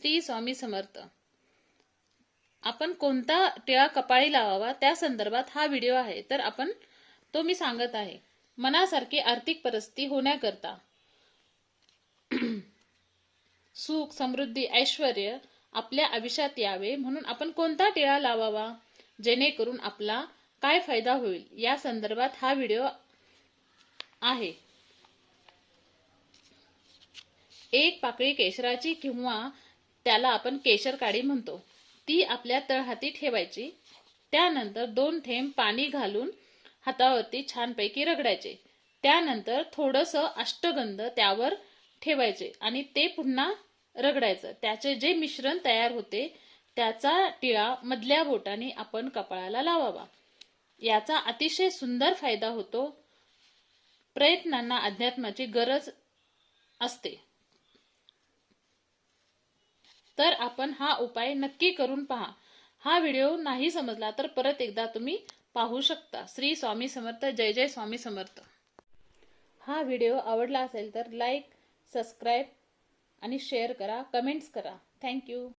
श्री स्वामी समर्थ। आपण कोणता टिळा कपाळी लावावा त्या संदर्भात हा व्हिडिओ आहे, तर आपण तो मी सांगत आहे। मनासारखी आर्थिक परिस्थिती होण्याकरता सुख, समृद्धी, ऐश्वर्य आपल्या आयुष्यात यावे म्हणून आपण कोणता टिळा लावावा, जेणेकरून आपला काय फायदा होईल या संदर्भात हा व्हिडिओ आहे। एक पाकळी केशराची किंवा त्याला आपण केशर काडी म्हणतो, ती आपल्या तळहाती ठेवायची। त्यानंतर 2 थेंब पाणी घालून हातावरती छानपैकी रगडायचे। त्यानंतर थोडंसं अष्टगंध त्यावर ठेवायचे आणि ते पुन्हा रगडायचं। त्याचे जे मिश्रण तयार होते त्याचा टिळा मधल्या बोटाने आपण कपाळाला लावावा। याचा अतिशय सुंदर फायदा होतो। प्रयत्नांना अध्यात्माची गरज असते, तर आपण हा उपाय नक्की करून पहा। हा व्हिडिओ नाही समजला तर परत एकदा तुम्ही पाहू शकता। श्री स्वामी समर्थ। जय जय स्वामी समर्थ। हा व्हिडिओ आवडला असेल तर लाईक, सबस्क्राईब आणि शेअर करा, कमेंट्स करा। थँक्यू।